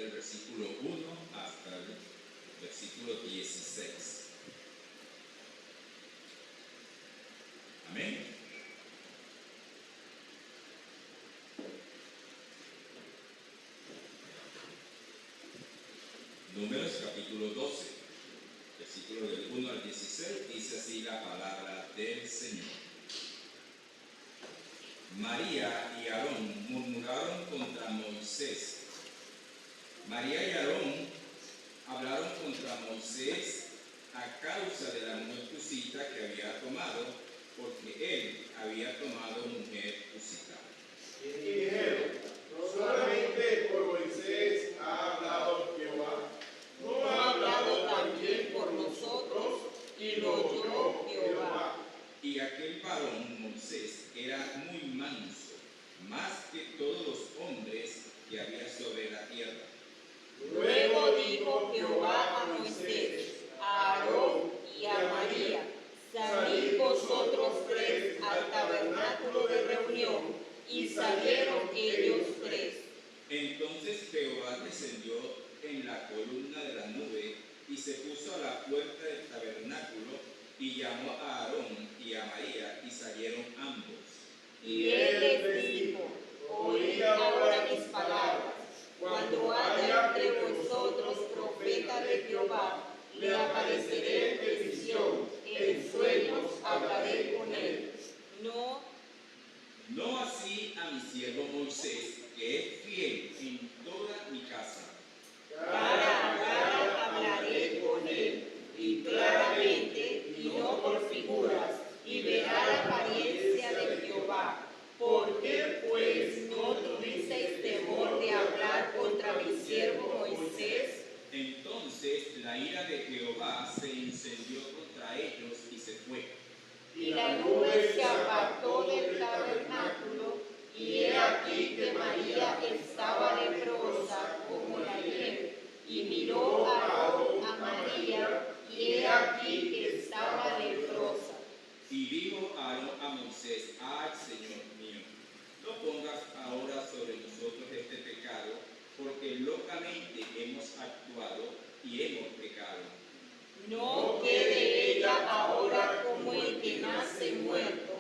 el versículo 1 hasta el versículo 16. Amén. Números capítulo 12, versículo del 1 al 16, dice así la palabra del Señor. María y Aarón murmuraron contra Moisés. María y Aarón hablaron contra Moisés a causa de la mujer cusita que había tomado, porque él había tomado mujer cusita. Y dijeron: no solamente por Moisés ha hablado Jehová, ¿no ha hablado también por nosotros? Y lo oyó Jehová. Y aquel varón Moisés era muy manso, más que todos los hombres que había sobre la tierra. Luego dijo Jehová a Moisés, a Aarón y a María: salid vosotros tres al tabernáculo de reunión. Y salieron ellos tres. Entonces Jehová descendió en la columna de la nube y se puso a la puerta del tabernáculo y llamó a Aarón y a María y salieron ambos. Y él les dijo: oíd ahora mis palabras. Cuando haya entre vosotros profeta de Jehová, le apareceré en visión, en sueños hablaré con él. No así a mi siervo Moisés, que es fiel en toda mi casa. Cara a cara hablaré con él, y claramente, y no por figuras, y verá la apariencia de Jehová. ¿Por qué pues no tuvisteis temor de hablar contra mi siervo Moisés? Entonces la ira de Jehová se encendió contra ellos y se fue. Y la nube se apartó del tabernáculo, y he aquí que María estaba leprosa como la nieve. Y miró Aarón a María, y he aquí que estaba leprosa. Y dijo Aarón a Moisés: ay, Señor mío, no pongas ahora sobre nosotros este pecado, porque locamente hemos actuado y hemos pecado. No quede ella ahora como el que nace muerto,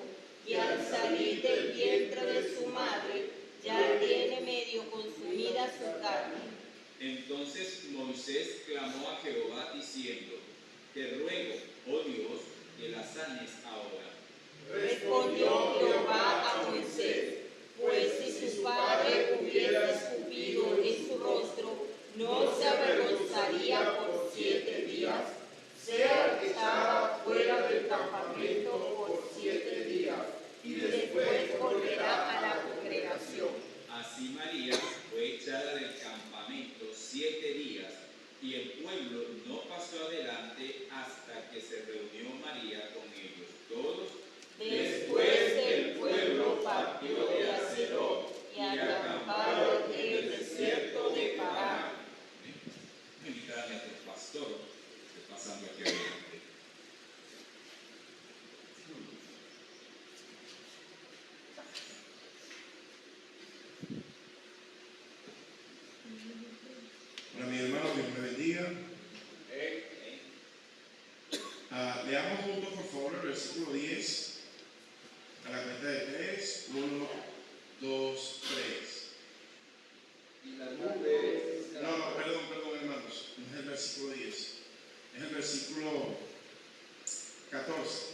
y al salir del vientre de su madre ya tiene medio consumida su carne. Entonces Moisés clamó a Jehová diciendo: te ruego, oh Dios, que la sanes ahora. Respondió Jehová a Moisés: pues si su padre hubiera escupido en su rostro, no se avergonzaría por 7 días. Sea echada fuera del campamento por 7 días, y después volverá a la congregación. Así María fue echada del campamento 7 días, y el pueblo no pasó adelante hasta que se reunió María con ellos todos. Después el pueblo partió de Acerot y acamparon en el desierto de Parán. Me invitar a nuestro pastor, pasando aquí adelante. Hola, mi hermano, Dios me bendiga. Leamos juntos, por favor, el versículo 10 a la cuenta de 3. 1, 2, 3. No, perdón, hermanos. No es el versículo 10. Es el versículo 14.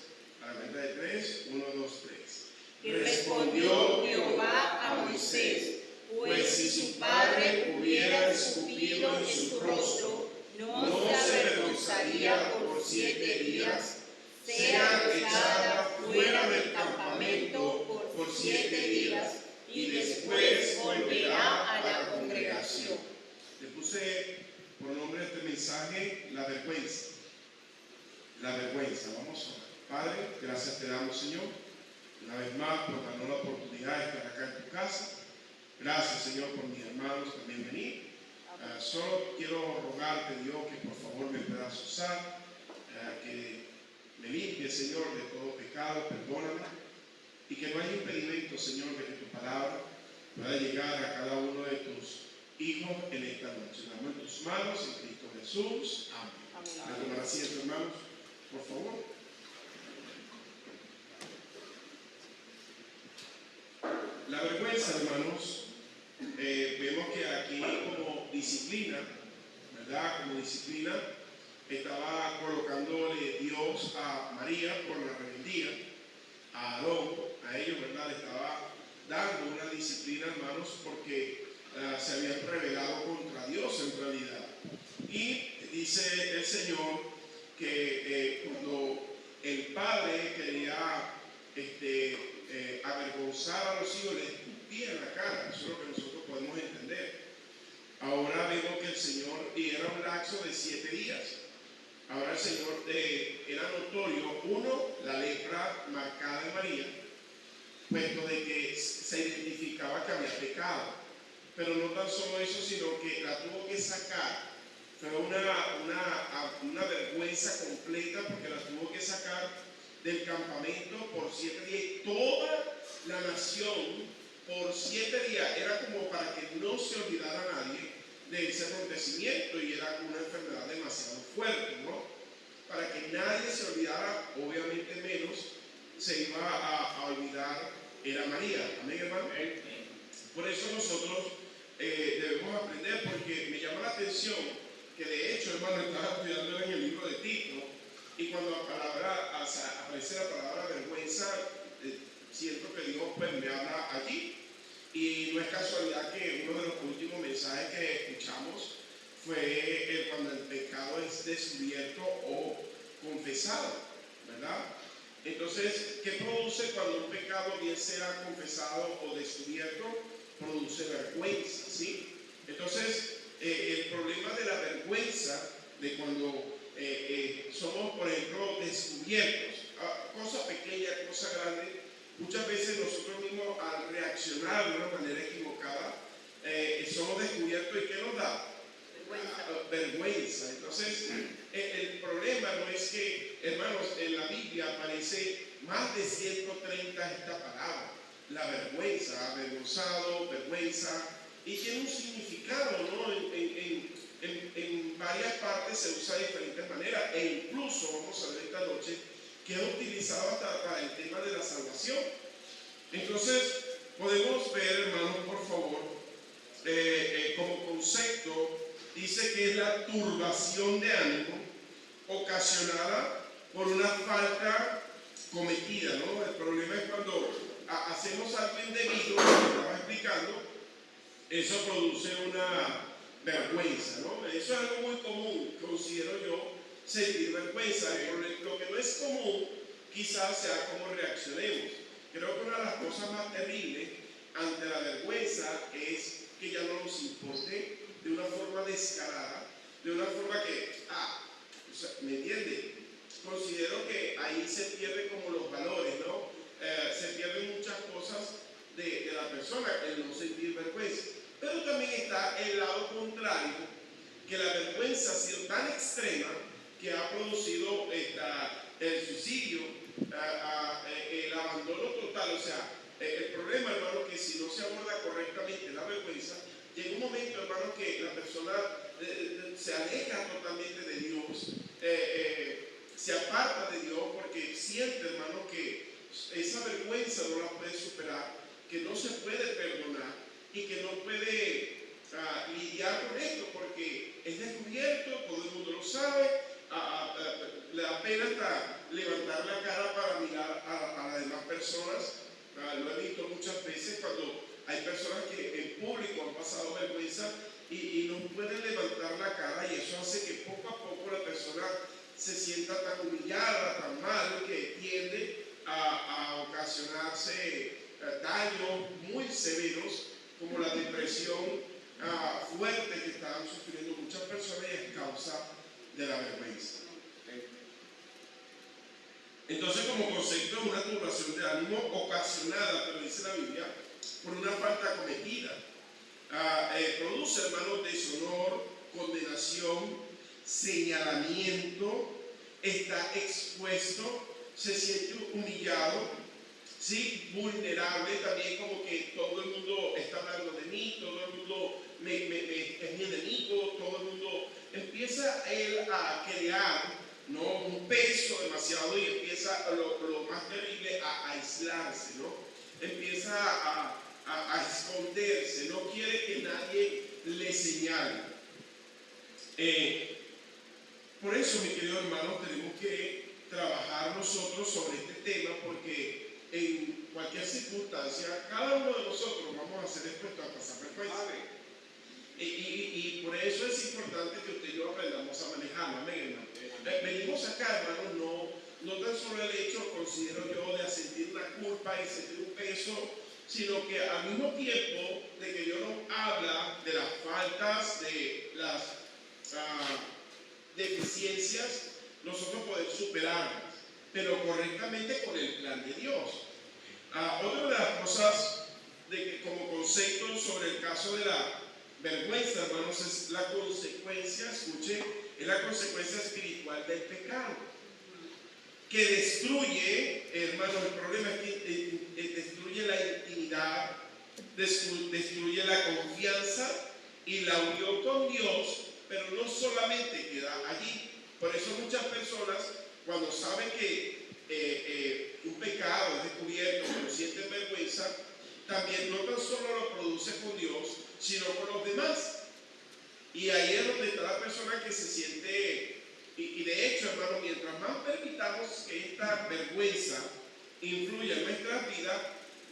A la cuenta de 3. 1, 2, 3. Y respondió Jehová a Moisés: pues si su padre hubiera escupido en su rostro, no se avergonzaría por 7 días. Sea echada fuera del campamento por 7 días, y después volverá a la congregación. Le puse por nombre a este mensaje: la vergüenza. La vergüenza. Vamos a orar. Padre, gracias te damos, Señor, una vez más por darnos la oportunidad de estar acá en tu casa. Gracias, Señor, por mis hermanos también venir. Solo quiero rogarte, Dios, que por favor me puedas usar, que me limpie, Señor, de todo pecado, perdóname, y que no haya impedimento, Señor, de que tu palabra pueda llegar a cada uno de tus hijos en esta noche. manos en Cristo Jesús. Amén. A tomar asiento, hermanos, por favor. La vergüenza, hermanos, vemos que aquí como disciplina, ¿verdad? Como disciplina, estaba colocándole Dios a María por la rebeldía, a Aarón, a ellos, ¿verdad? Le estaba dando una disciplina, hermanos, porque se habían rebelado contra Dios en realidad. Y dice el Señor que cuando el padre quería avergonzar a los hijos, les escupía en la cara. Eso es lo que nosotros podemos entender. Ahora vemos que el Señor, y era un lapso de 7 días. Ahora el Señor era notorio, uno, la lepra marcada en María, puesto de que se identificaba que había pecado. Pero no tan solo eso, sino que la tuvo que sacar. Fue una vergüenza completa porque la tuvo que sacar del campamento por 7 días. Y toda la nación por 7 días era como para que no se olvidara a nadie de ese acontecimiento, y era una enfermedad demasiado fuerte, ¿no? Para que nadie se olvidara, obviamente menos se iba a olvidar era María. Amén, hermano. Por eso nosotros debemos aprender, porque me llama la atención que de hecho, hermano, estaba estudiando en el libro de Tito, y cuando aparece la palabra vergüenza, siento que Dios pues me habla allí. Y no es casualidad que uno de los últimos mensajes que escuchamos fue cuando el pecado es descubierto o confesado, ¿verdad? Entonces, ¿qué produce cuando un pecado, bien sea confesado o descubierto? Produce vergüenza, ¿sí? Entonces, el problema de la vergüenza, de cuando somos, por ejemplo, descubiertos, cosa pequeña, cosa grande, muchas veces nosotros mismos al reaccionar de una manera equivocada, somos descubiertos, ¿y qué nos da? Vergüenza. Entonces, el problema no es que, hermanos, en la Biblia aparece más de 130 esta palabra, la vergüenza, avergonzado, vergüenza, y tiene un significado, ¿no? En varias partes se usa de diferentes maneras, e incluso, vamos a ver esta noche, que es utilizado hasta para el tema de la salvación. Entonces, podemos ver, hermanos, por favor, como concepto, dice que es la turbación de ánimo ocasionada por una falta cometida, ¿no? El problema es cuando hacemos algo indebido, como estaba explicando, eso produce una vergüenza, ¿no? Eso es algo muy común, considero yo, sentir vergüenza. Lo que no es común quizás sea cómo reaccionemos. Creo que una de las cosas más terribles ante la vergüenza es que ya no nos importe de una forma descarada, de una forma que, o sea, ¿me entiende? Considero que ahí se pierden como los valores, ¿no? Se pierden muchas cosas de la persona, el no sentir vergüenza. Pero también está el lado contrario, que la vergüenza ha sido tan extrema que ha producido el suicidio, el abandono total. O sea, el problema, hermano, que si no se aborda correctamente la vergüenza, llega un momento, hermano, que la persona se aleja totalmente de Dios, se aparta de Dios, porque siente, hermano, que esa vergüenza no la puede superar, que no se puede perdonar y que no puede lidiar con esto, porque es descubierto, todo el mundo lo sabe, le da pena hasta levantar la cara para mirar a las demás personas. Lo he visto muchas veces cuando hay personas que en público han pasado vergüenza y no pueden levantar la cara, y eso hace que poco a poco la persona se sienta tan humillada, tan mal, que tiende a ocasionarse daños muy severos, como la depresión fuerte que están sufriendo muchas personas, y es causa de la vergüenza. Entonces, como concepto, es una turbación de ánimo ocasionada, pero dice la Biblia, por una falta cometida. Produce, hermanos, deshonor, condenación, señalamiento, está expuesto, se siente humillado, ¿sí? Vulnerable, también como que todo el mundo está hablando de mí, todo el mundo es mi enemigo, todo el mundo empieza él a crear, ¿no?, un peso demasiado y empieza lo más terrible a aislarse, ¿no? Empieza a esconderse, no quiere que nadie le señale. Por eso, mi querido hermano, tenemos que trabajar nosotros sobre este tema, porque en cualquier circunstancia, cada uno de nosotros vamos a ser expuestos a pasar vergüenza. Y por eso es importante que usted y yo aprendamos a manejarlo. Amén, hermano. Venimos acá, hermano, no tan solo el hecho, considero yo, de sentir una culpa y sentir un peso, sino que al mismo tiempo de que Dios nos habla de las faltas, de las deficiencias, nosotros podemos superarlas, pero correctamente con el plan de Dios. Otra de las cosas como concepto sobre el caso de la vergüenza, hermanos, es la consecuencia, escuche, es la consecuencia espiritual del pecado, que destruye, hermanos, el problema es que destruye la intimidad, destruye la confianza y la unión con Dios, pero no solamente queda allí. Por eso muchas personas, cuando saben que un pecado es descubierto, pero sienten vergüenza, también no tan solo lo produce con Dios, sino con los demás. Y ahí es donde está la persona que se siente, y de hecho, hermano, mientras más permitamos que esta vergüenza influya en nuestras vidas,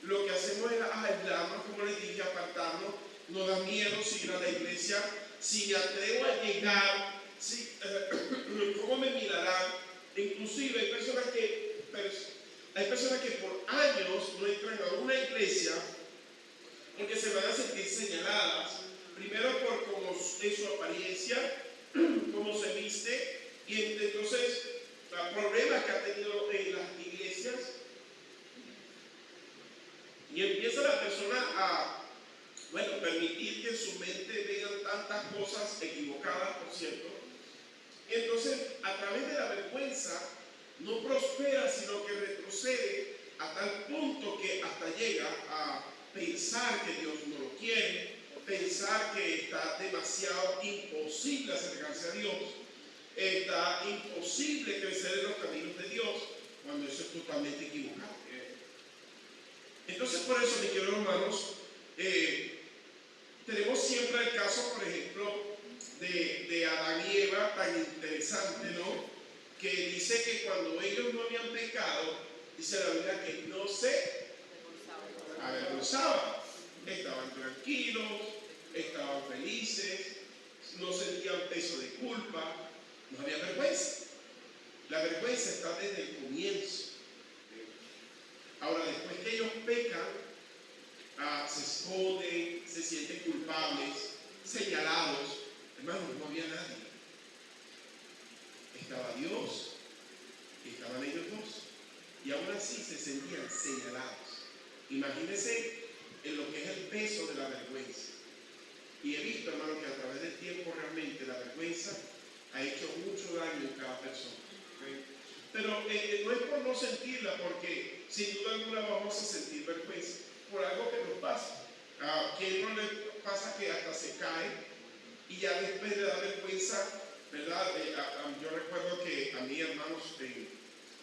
lo que hacemos es aislarnos, como les dije, apartarnos. Nos da miedo seguir a la iglesia. Si me atrevo a llegar, ¿cómo me mirarán? Inclusive hay personas que por años no entran a una iglesia porque se van a sentir señaladas, primero por cómo es su apariencia, cómo se viste, y entonces problemas que ha tenido en las iglesias, y empieza la persona a permitir que en su mente vengan tantas cosas equivocadas, por cierto. Entonces, a través de la vergüenza, no prospera, sino que retrocede a tal punto que hasta llega a pensar que Dios no lo quiere, pensar que está demasiado imposible acercarse a Dios, está imposible crecer en los caminos de Dios, cuando eso es totalmente equivocado. Entonces, por eso, mis queridos hermanos, tenemos siempre el caso, por ejemplo, de Adán y Eva, tan interesante, ¿no?, que dice que cuando ellos no habían pecado, dice la Biblia que no se avergonzaban, estaban tranquilos, estaban felices, no sentían peso de culpa, no había vergüenza. La vergüenza está desde el comienzo. Ahora, después que ellos pecan, se esconden, se sienten culpables, señalados. Hermanos, no había nadie. Estaba Dios, estaban ellos dos, y aún así se sentían señalados. Imagínense en lo que es el peso de la vergüenza. Y he visto, hermano, que a través del tiempo realmente la vergüenza ha hecho mucho daño en cada persona. Pero no es por no sentirla, porque sin duda alguna vamos a sentir vergüenza por algo que nos pasa. ¿A quién no le pasa que hasta se cae y ya después le da vergüenza, verdad? Yo recuerdo que a mí, hermanos, en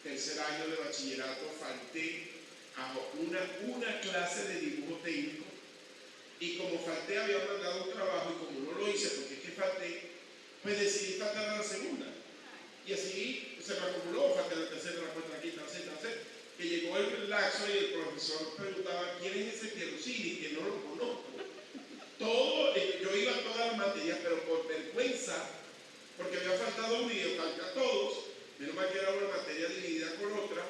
tercer año de bachillerato falté a una clase de dibujo técnico, y como falté había mandado un trabajo, y como no lo hice porque es que falté, pues decidí faltar a la segunda, y así se me acumuló, falté a la tercera, la cuarta, la quinta, la sexta, que llegó el laxo y el profesor preguntaba ¿quién es ese Pierlucini? Que no lo conozco. Yo iba a todas las materias, pero por vergüenza, porque había faltado un día, falta a todos, menos mal que era una materia dividida con otra,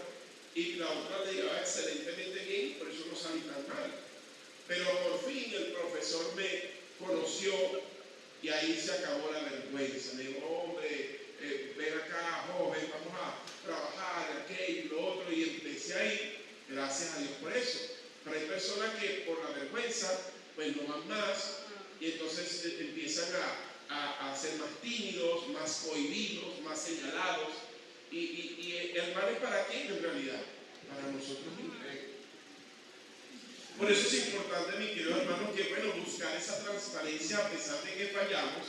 y la otra le llevaba excelentemente bien, por eso no salí tan mal. Pero por fin el profesor me conoció y ahí se acabó la vergüenza. Me dijo, hombre, ven acá, joven, vamos a trabajar, aquello y lo otro, y empecé ahí, gracias a Dios por eso. Pero hay personas que por la vergüenza, pues no van más, y entonces empiezan a ser más tímidos, más cohibidos, más señalados. Y el mal es para quién en realidad, para nosotros mismos. Por eso es importante, mi querido hermano, que buscar esa transparencia a pesar de que fallamos,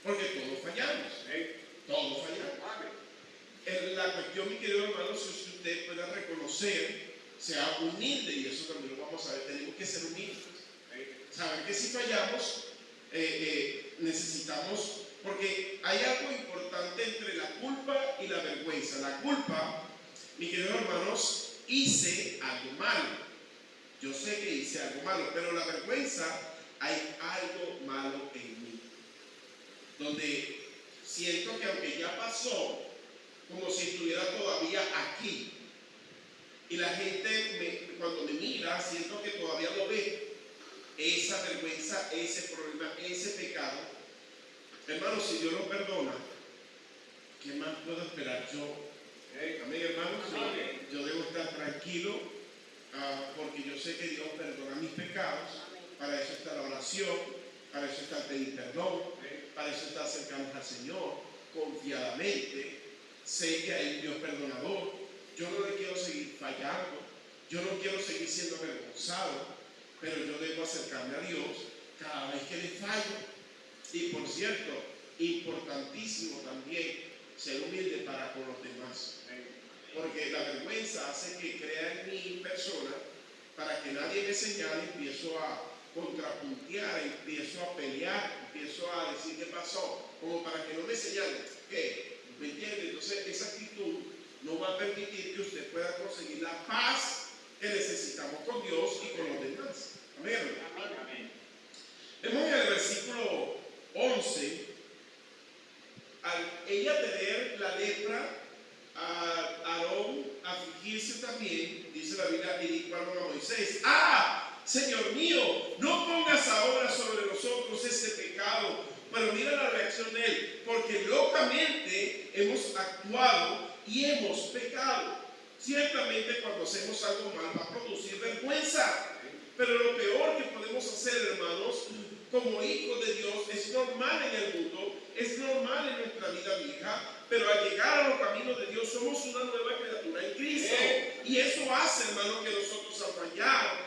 porque todos fallamos. Todos fallamos. La cuestión, mi querido hermano, es que usted pueda reconocer, sea humilde, y eso también lo vamos a ver, tenemos que ser humildes. Saber que si fallamos, necesitamos, porque hay algo importante entre la culpa y la vergüenza. La culpa, mis queridos hermanos, hice algo malo. Yo sé que hice algo malo, pero la vergüenza, hay algo malo en mí. Donde siento que aunque ya pasó, como si estuviera todavía aquí. Y la gente, cuando me mira, siento que todavía lo ve. Esa vergüenza, ese problema, ese pecado. Hermano, si Dios lo perdona, ¿qué más puedo esperar yo? Amén, hermanos. Yo debo estar tranquilo, porque yo sé que Dios perdona mis pecados. Para eso está la oración, para eso está el pedir perdón, para eso está acercarnos al Señor confiadamente. Sé que hay un Dios perdonador. Yo no le quiero seguir fallando, yo no quiero seguir siendo avergonzado, pero yo debo acercarme a Dios cada vez que le fallo. Y por cierto, importantísimo también ser humilde para con los demás, porque la vergüenza hace que crea en mi persona, para que nadie me señale, empiezo a contrapuntear, empiezo a pelear, empiezo a decir qué pasó, como para que no me señalen. ¿Qué? ¿Me entiende? Entonces esa actitud no va a permitir que usted pueda conseguir la paz que necesitamos con Dios y con los demás. Amén. Amén. Vemos en el versículo 11, al ella tener la lepra, a Aarón afligirse también, dice la Biblia, y dijeron a Moisés: ¡ah, Señor mío, no pongas ahora sobre nosotros este pecado! Pero mira la reacción de él: porque locamente hemos actuado y hemos pecado. Ciertamente cuando hacemos algo mal va a producir vergüenza, pero lo peor que podemos hacer, hermanos, como hijos de Dios, es normal en el mundo, es normal en nuestra vida vieja, pero al llegar a los caminos de Dios somos una nueva criatura en Cristo. Y eso hace, hermanos, que nosotros al fallar,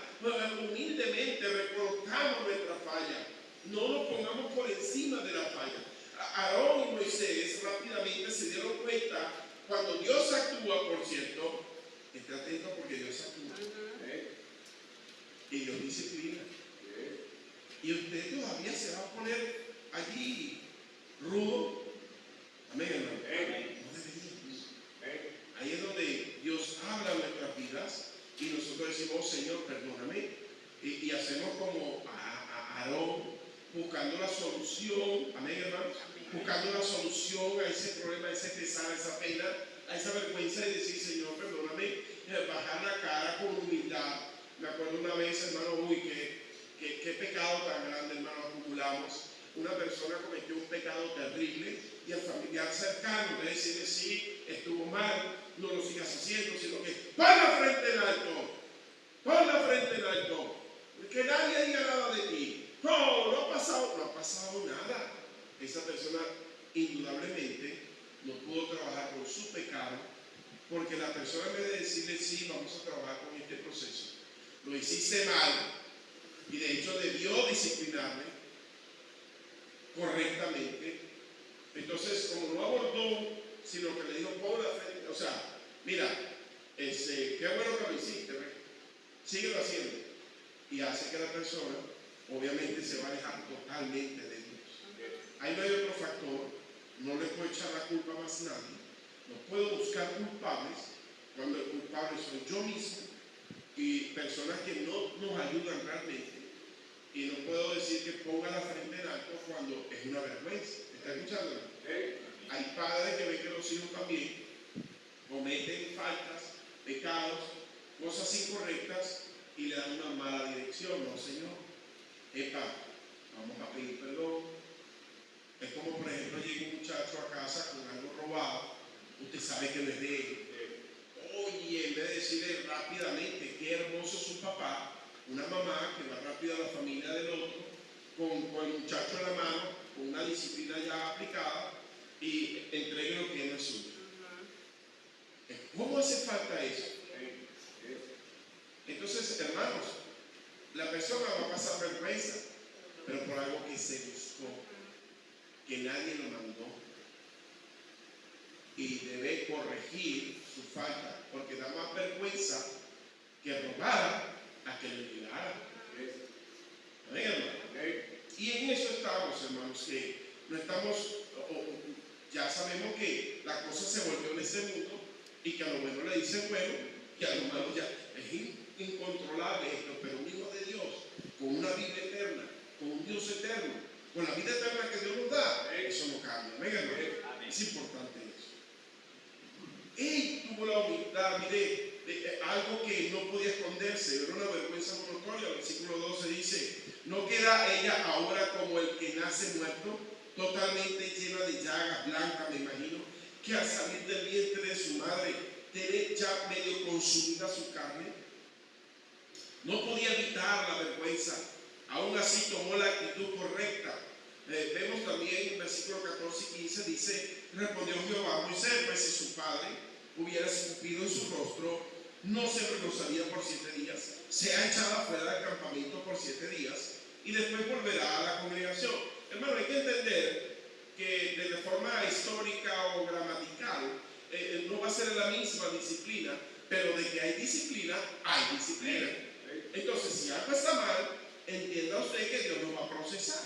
humildemente reconozcamos nuestra falla. No nos pongamos por encima de la falla. Aarón y Moisés rápidamente se dieron cuenta, cuando Dios actúa, por cierto, esté atento porque Dios actúa. Y Dios disciplina. Y usted todavía se va a poner allí rudo. Amén, hermano. No deberíamos. Ahí es donde Dios habla en nuestras vidas y nosotros decimos: Señor, perdóname. Y hacemos como a Aarón, buscando la solución. Amén, hermanos. Buscando la solución a ese problema, a ese pesar, a esa pena, a esa vergüenza, y decir: Señor, perdóname. Bajar la cara con humildad. Me acuerdo una vez, hermano, qué pecado tan grande, hermano, acumulamos. Una persona cometió un pecado terrible y el familiar cercano de decirle: sí, estuvo mal, no lo sigas haciendo, sino que pon la frente en alto, pon la frente en alto, que nadie diga nada de ti. No ha pasado nada. Esa persona indudablemente no pudo trabajar con su pecado, porque la persona, en vez de decirle: sí, vamos a trabajar con este proceso, lo hiciste mal, y de hecho debió disciplinarme correctamente. Entonces, como no abordó, sino que le dijo: pon la frente, o sea, mira, qué bueno que lo hiciste, síguelo haciendo, y hace que la persona obviamente se va a alejar totalmente de Dios. Ahí no hay otro factor, no le puedo echar la culpa a más nadie, no puedo buscar culpables cuando el culpable soy yo mismo y personas que no nos ayudan realmente. Y no puedo decir que ponga la frente en alto cuando es una vergüenza. ¿Está escuchando? Hay padres que ven que los hijos también cometen faltas, pecados, cosas incorrectas, y le dan una mala dirección. No, Señor, vamos a pedir perdón. Es como, por ejemplo, llega un muchacho a casa con algo robado, usted sabe que no es de él. Oye, en vez de decirle rápidamente qué hermoso es su papá, una mamá que va rápido a la familia del otro, con el muchacho en la mano, con una disciplina ya aplicada, y entregue lo que no es suyo. ¿Cómo hace falta eso? Entonces, hermanos, la persona va a pasar vergüenza, pero por algo que se buscó, que nadie corregir su falta, porque da más vergüenza que robara a que le liberara. Amén, hermano. Y en eso estamos, hermanos, que no estamos, ya sabemos que la cosa se volvió en este mundo y que a lo bueno le dicen bueno y a lo malo ya es incontrolable esto, pero un hijo de Dios con una vida eterna, con un Dios eterno, con la vida eterna que Dios nos da, eso no cambia. Amén, hermano. Es importante eso. Él tuvo la humildad, mire, algo que no podía esconderse, era una vergüenza notoria. El versículo 12 dice: no queda ella ahora como el que nace muerto, totalmente llena de llagas blancas, me imagino, que al salir del vientre de su madre tiene ya medio consumida su carne. No podía evitar la vergüenza, aún así tomó la actitud correcta. Vemos también en versículo 14 y 15, dice: respondió Jehová a Moisés, pues si su padre hubiera escupido en su rostro, no se avergonzaría por 7 días, sea echada fuera del campamento por 7 días y después volverá a la congregación. Hermano, hay que entender que de forma histórica o gramatical no va a ser la misma disciplina, pero de que hay disciplina, hay disciplina. Entonces, si algo está mal, entienda usted que Dios lo va a procesar.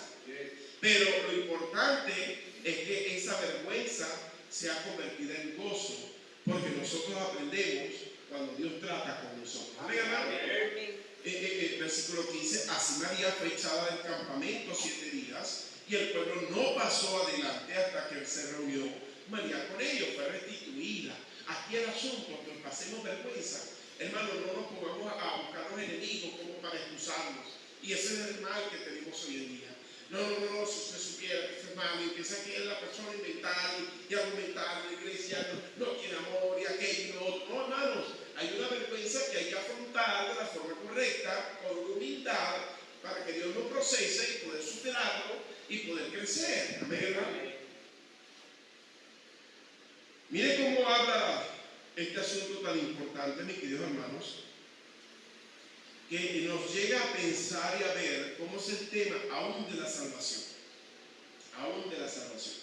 Pero lo importante es que esa vergüenza sea convertida en gozo, porque nosotros aprendemos cuando Dios trata con nosotros. Amén, hermano. Versículo 15: así María fue echada del campamento 7 días, y el pueblo no pasó adelante hasta que él se reunió María con ellos, fue restituida. Aquí el asunto, que pasemos vergüenza, hermano, no nos pongamos a buscar los enemigos como para excusarnos. Y ese es el mal que tenemos hoy en día. No, si usted supiera que este hermano empieza que es la persona inventar y argumentar en la iglesia, no tiene amor y aquello, no, hermanos, hay una vergüenza que hay que afrontar de la forma correcta, con humildad, para que Dios lo procese y poder superarlo y poder crecer. Amén, hermano. Mire cómo habla este asunto tan importante, mis queridos hermanos, que nos llega a pensar y a ver cómo es el tema aún de la salvación. Aún de la salvación.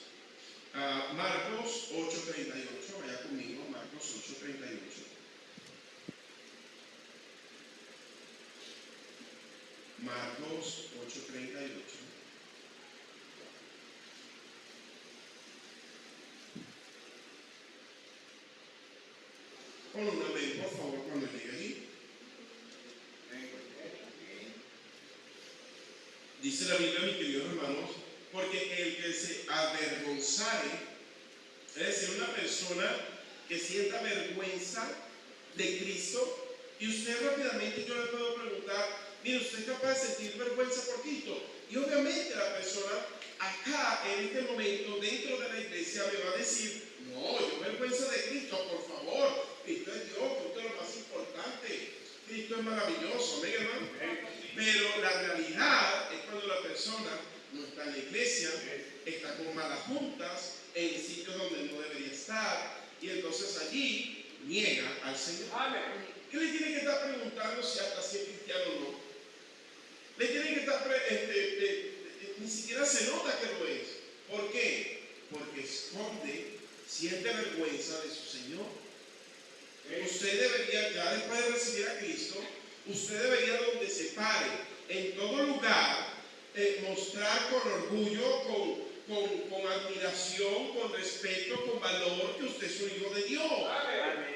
Marcos 8:38, vaya conmigo, Marcos 8:38. Marcos 8:38. Con un amén, por favor, cuando llegue allí. Dice la Biblia, mis queridos hermanos, porque el que se avergonzare, es decir, una persona que sienta vergüenza de Cristo, y usted rápidamente, yo le puedo preguntar: mire, ¿usted es capaz de sentir vergüenza por Cristo? Y obviamente la persona acá, en este momento, dentro de la iglesia, me va a decir: no, yo vergüenza de Cristo, por favor, Cristo es Dios, Cristo es lo más importante, Cristo es maravilloso, amén, hermano. Pero la realidad es cuando la persona no está en la iglesia, está con malas juntas, en sitios donde no debería estar, y entonces allí niega al Señor. ¿Qué le tiene que estar preguntando si hasta si es cristiano o no? Le tiene que estar, ni siquiera se nota que lo es. ¿Por qué? Porque esconde, siente vergüenza de su Señor. Usted debería, ya después de recibir a Cristo, usted debería, donde se pare, en todo lugar, mostrar con orgullo, con admiración, con respeto, con valor, que usted es un hijo de Dios,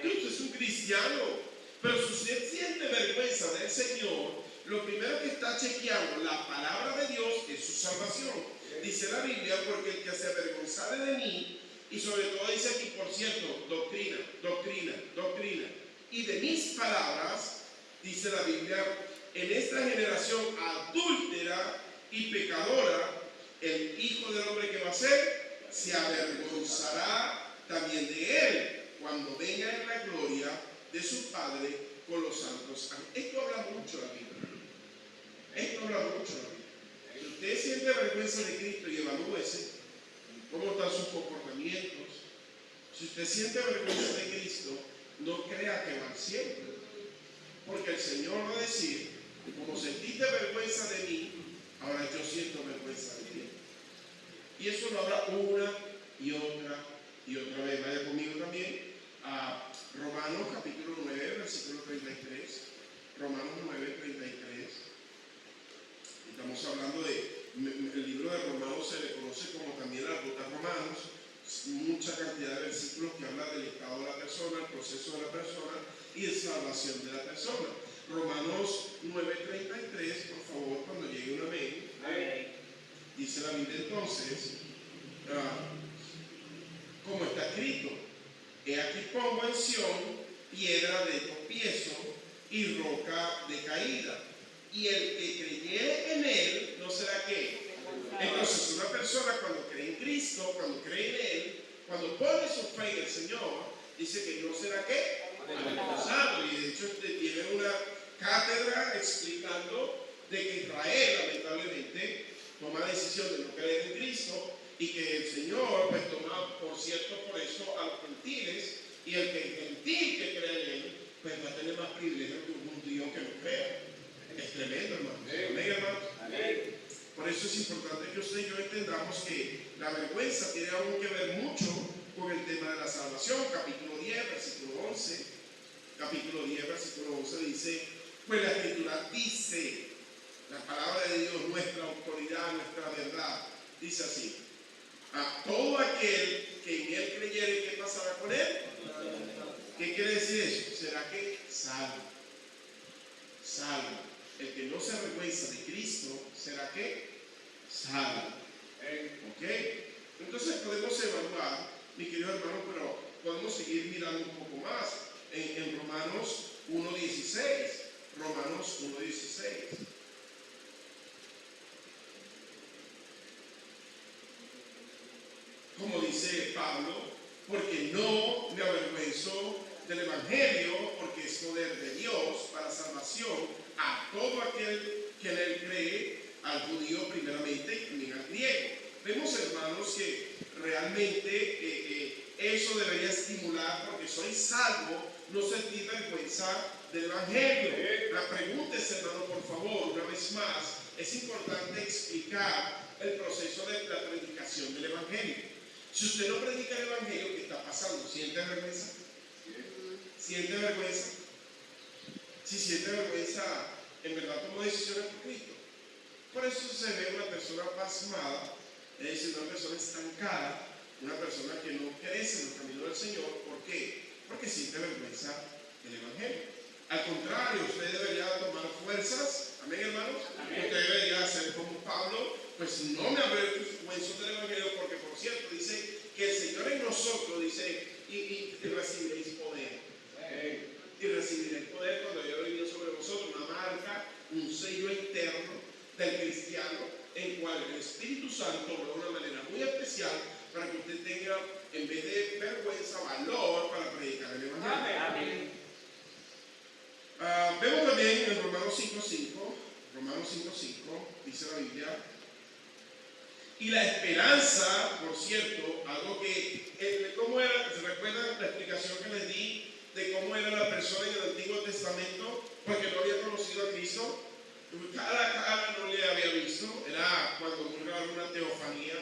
que usted es un cristiano. Pero si usted siente vergüenza del Señor, lo primero que está chequeando la palabra de Dios es su salvación. Dice la Biblia: porque el que se avergonzare de mí, y sobre todo dice aquí, por cierto, doctrina, y de mis palabras, dice la Biblia, en esta generación adúltera y pecadora, el Hijo del Hombre que va a ser, se avergonzará también de él, cuando venga en la gloria de su Padre con los santos ángeles. Esto habla mucho la Biblia. Esto habla mucho la Biblia. Si usted siente vergüenza de Cristo, y evalúese cómo están sus comportamientos. Si usted siente vergüenza de Cristo, no crea que va al cielo, porque el Señor va a decir: como sentiste vergüenza de mí, ahora yo siento vergüenza de ti. Y eso lo habla una y otra vez. Vaya conmigo también Romanos capítulo 9, versículo 33. Romanos 9, 33. Estamos hablando el libro de Romanos se le conoce como también la ruta Romanos. Mucha cantidad de versículos que habla del estado de la persona, el proceso de la persona y la salvación de la persona. Romanos 9:33, por favor, cuando llegue un amén. Dice la Biblia entonces, como está escrito, he aquí pongo en Sión piedra de tropiezo y roca de caída, y el que creyere en él no será ¿qué? Entonces una persona cuando cree en Cristo, cuando cree en él, cuando pone su fe en el Señor, dice que no será ¿qué? Avergonzado. Y de hecho tiene una cátedra explicando de que Israel lamentablemente toma la decisión de no creer en Cristo y que el Señor pues toma por cierto por eso a los gentiles, y el gentil que cree en él pues va a tener más privilegio que un judío que no crea. Es tremendo, hermano. Amén, hermano. Amén. Por eso es importante que usted y yo entendamos que la vergüenza tiene algo que ver mucho con el tema de la salvación. Capítulo 10, versículo 11. Capítulo 10, versículo 11 dice, pues la Escritura dice, la palabra de Dios, nuestra autoridad, nuestra verdad, dice así: a todo aquel que en él creyere, ¿qué pasará con él? ¿Qué quiere decir eso? ¿Será que salvo? Salvo. El que no se avergüenza de Cristo, ¿será que salvo? ¿Ok? Entonces podemos evaluar, mi querido hermano, pero podemos seguir mirando un poco más en Romanos 1:16. Romanos 1:16. Como dice Pablo, porque no me avergüenzo del Evangelio, porque es poder de Dios para salvación a todo aquel que en él cree, al judío primeramente y también al griego. Vemos, hermanos, que realmente eso debería estimular, porque soy salvo, no sentir vergüenza del Evangelio. La pregunta es, hermano, por favor, una vez más, es importante explicar el proceso de la predicación del Evangelio. Si usted no predica el Evangelio, ¿qué está pasando? ¿Siente vergüenza? ¿Siente vergüenza? Si siente vergüenza, en verdad tomó decisiones por Cristo. Por eso se ve una persona pasmada, es decir, una persona estancada, una persona que no crece en el camino del Señor. ¿Por qué? Porque siente vergüenza del Evangelio. Al contrario, usted debería tomar fuerzas. Amén, hermanos. Amén. Usted debería hacer como Pablo, pues no me avergüenzo del Evangelio, porque por cierto dice que el Señor en nosotros dice y recibiréis poder. Amén. Y recibiréis poder cuando yo he venido sobre vosotros, una marca, un sello interno del cristiano, en cual el Espíritu Santo de una manera muy especial para que usted tenga, en vez de vergüenza, valor para predicar el Evangelio. Amén. Vemos también en Romanos 5:5, dice la Biblia, y la esperanza, por cierto, algo que, ¿cómo era? ¿Se recuerdan la explicación que les di de cómo era la persona en el Antiguo Testamento? Porque no había conocido a Cristo, cara no le había visto, era cuando murió alguna teofanía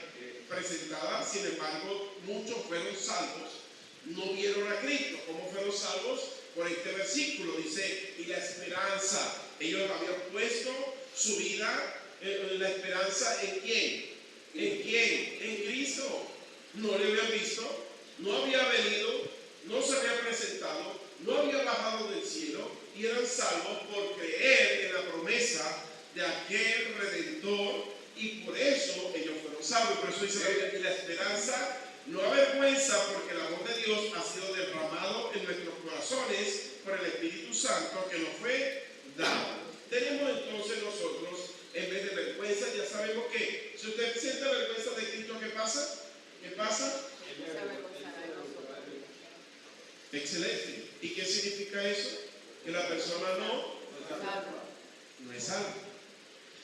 presentada. Sin embargo, muchos fueron salvos, no vieron a Cristo. ¿Cómo fueron salvos? Por este versículo dice, y la esperanza, ellos habían puesto su vida, la esperanza ¿en quién? ¿En quién? En Cristo. No le habían visto, no había venido, no se había presentado, no había bajado del cielo, y eran salvos por creer en la promesa de aquel Redentor, y por eso ellos fueron salvos. Por eso dice la Biblia, y la esperanza no avergüenza, porque el amor de Dios ha sido derramado en nuestros corazones por el Espíritu Santo que nos fue dado. Tenemos entonces nosotros, en vez de vergüenza, ya sabemos que si usted siente vergüenza de Cristo, ¿qué pasa? ¿Qué pasa? Excelente. ¿Y qué significa eso? Que la persona no es salva.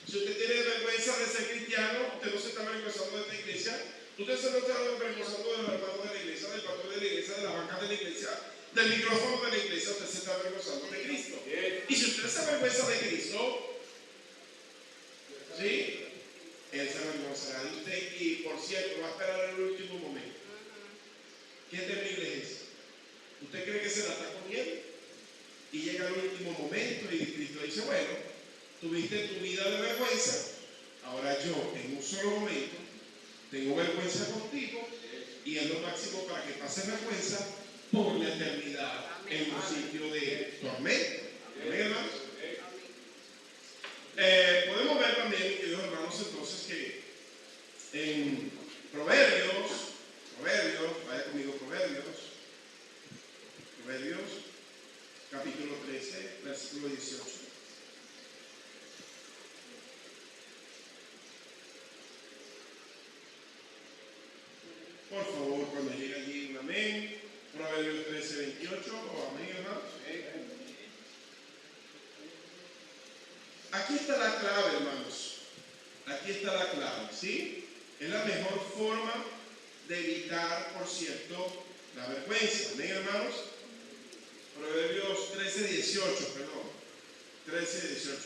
Si usted tiene vergüenza de ser cristiano, usted no se está avergonzando de esta iglesia. Usted se no está avergonzando de los hermanos de la iglesia, del pastor de la iglesia, de la banca de la iglesia, del micrófono de la iglesia. Usted se está avergonzando de Cristo. Y si usted se avergüenza de Cristo, ¿sí? Él se avergonzará de usted. Y por cierto, va a esperar el último momento. ¿Qué terrible es eso? Usted cree que se la está comiendo y llega el último momento y Cristo dice, bueno, tuviste tu vida de vergüenza, ahora yo en un solo momento tengo vergüenza contigo y es lo máximo para que pases vergüenza por la eternidad en un sitio de tormento. ¿Amén, hermanos? Podemos ver también, queridos hermanos, entonces que en Proverbios, vaya conmigo, Proverbios, capítulo 13, versículo 18. Por favor, cuando llegue allí un amén. Proverbios 13, 28, o amén, hermanos. Aquí está la clave, hermanos. Aquí está la clave, ¿sí? Es la mejor forma de evitar, por cierto, la vergüenza. ¿Amén, hermanos? Proverbios 13, 18, perdón. 13, 18.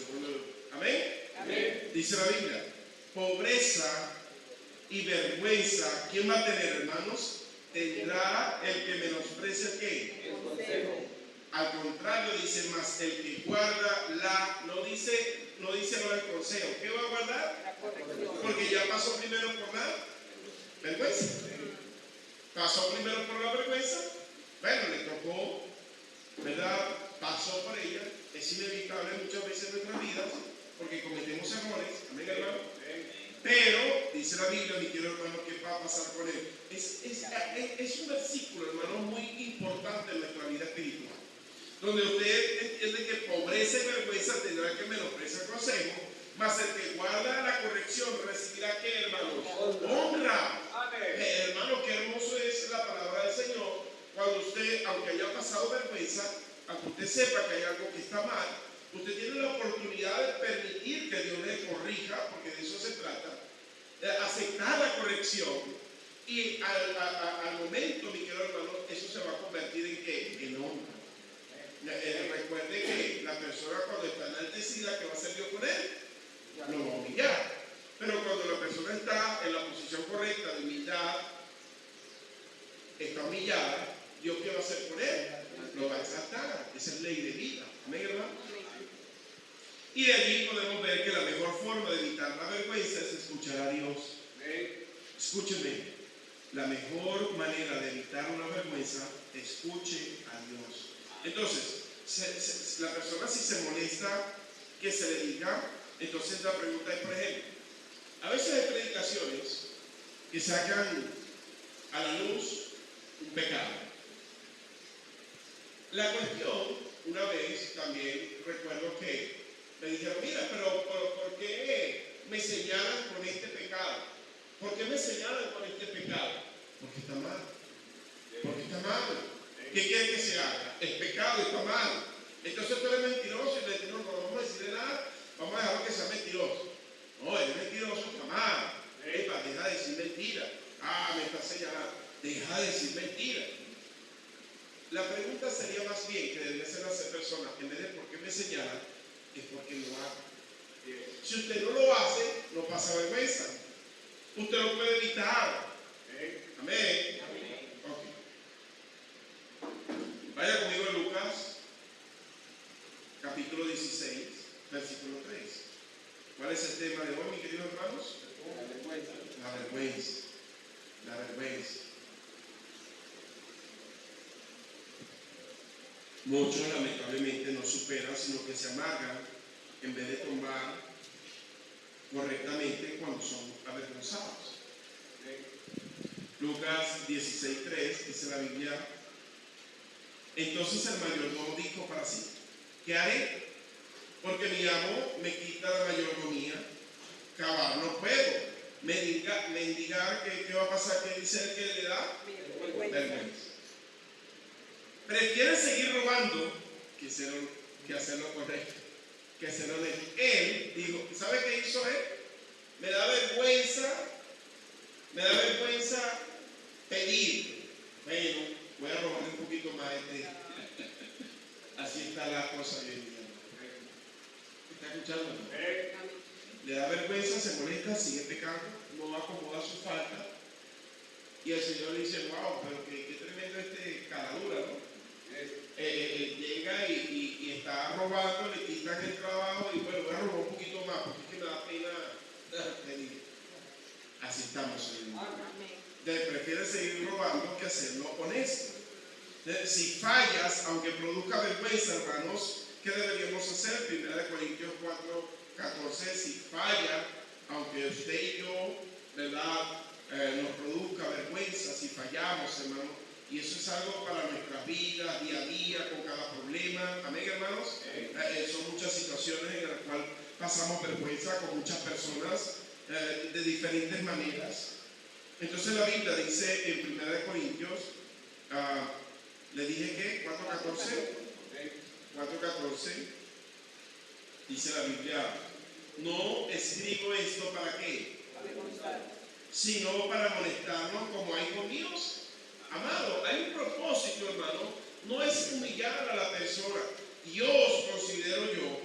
¿Amén? Amén. Dice la Biblia, pobreza y vergüenza, ¿quién va a tener, hermanos? Tendrá el que menosprecia ¿qué? El consejo. Al contrario, dice más, el que guarda no dice no el consejo. ¿Qué va a guardar? La corrección. Porque ya pasó primero por la vergüenza. Pasó primero por la vergüenza. Bueno, le tocó, ¿verdad? Pasó por ella. Es inevitable muchas veces en nuestras vidas porque cometemos errores. Amén, hermano. Pero, dice la Biblia, mi querido hermano, ¿qué va a pasar con él? Es un versículo, hermano, muy importante en nuestra vida espiritual, donde usted entiende que pobreza y vergüenza tendrá que menospreciar el consejo, mas el que guarda la corrección recibirá ¿qué, hermanos? Honra. Hermano, qué hermoso es la palabra del Señor cuando usted, aunque haya pasado vergüenza, aunque usted sepa que hay algo que está mal, usted tiene la oportunidad de permitir que Dios le corrija, porque de eso se trata, de aceptar la corrección y al momento, mi querido hermano, eso se va a convertir en ¿qué? En honra. Recuerde que la persona cuando está enaltecida, ¿qué va a hacer Dios con él? Lo va a humillar. Pero cuando la persona está en la posición correcta de humildad, está humillada, ¿Dios qué va a hacer con él? Lo va a exaltar. Esa es ley de vida. Amén, hermano. Y de allí podemos ver que la mejor forma de evitar la vergüenza es escuchar a Dios. Escúcheme, la mejor manera de evitar una vergüenza, escuche a Dios. Entonces, la persona si se molesta que se le diga, entonces la pregunta es, por ejemplo, a veces hay predicaciones que sacan a la luz un pecado. La cuestión, una vez también recuerdo que me dijeron, mira, pero ¿por qué me señalan con este pecado? ¿Por qué me señalan con este pecado? Porque está mal. Porque está mal. ¿Qué quiere que se haga? El pecado está mal. Entonces tú eres mentiroso y le decimos, no vamos a decirle nada, vamos a dejarlo que sea mentiroso. No, eres mentiroso, está mal. Epa, deja de decir mentira. Ah, me está señalando. Deja de decir mentira. La pregunta sería más bien que debería ser hacer personas, en vez de por qué me señalan, es porque lo hago. Si usted no lo hace, no pasa vergüenza. Usted lo puede evitar. Amén. Okay. Vaya conmigo a Lucas, capítulo 16, versículo 3. ¿Cuál es el tema de hoy, mis queridos hermanos? La vergüenza. La vergüenza. La vergüenza. Muchos lamentablemente no superan, sino que se amargan en vez de tomar correctamente cuando son avergonzados. Lucas 16:3 dice la Biblia, entonces el mayordomo dijo para sí, ¿qué haré? Porque mi amo me quita la mayordomía, cavar no puedo, mendigar, ¿qué va a pasar? ¿Qué dice el que le da? Vergüenza. Prefiere seguir robando que hacer lo correcto, que hacer lo honesto. Él dijo, ¿sabe qué hizo él? Me da vergüenza pedir. Bueno, voy a robarle un poquito más de así está la cosa hoy en día. ¿Está escuchando? Le da vergüenza, se molesta, sigue pecando, no acomoda su falta. Y el Señor le dice, wow, pero qué tremendo caradura, ¿no? robando, le quitan el trabajo y bueno, voy a robar un poquito más porque es que me da pena pedir. Así estamos, Señor. Prefiere seguir robando que hacerlo honesto. Si fallas, aunque produzca vergüenza, hermanos, ¿qué deberíamos hacer? 1 Corintios 4:14, si falla, aunque usted y yo, ¿verdad? Nos produzca vergüenza, si fallamos, hermanos, y eso es algo para nuestras vidas, día a día, con cada problema. Amén, hermanos. Son muchas situaciones en las cuales pasamos vergüenza con muchas personas de diferentes maneras. Entonces la Biblia dice en 1 Corintios, le dije que 4:14, dice la Biblia, no escribo esto para qué, sino para amonestarnos como hijos míos. Amado, hay un propósito, hermano, no es humillar a la persona. Considero yo,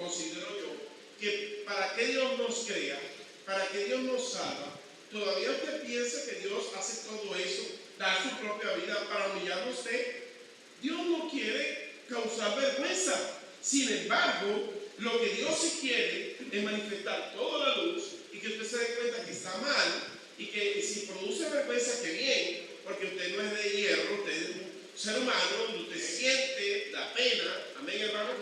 que para que Dios nos crea, para que Dios nos salva, todavía usted piensa que Dios hace todo eso, da su propia vida para humillarlo a usted. Dios no quiere causar vergüenza. Sin embargo, lo que Dios sí quiere es manifestar toda la luz y que usted se dé cuenta que está mal y que si produce vergüenza, que bien, porque usted no es de hierro, usted es un ser humano, usted siente la pena, amén, hermano,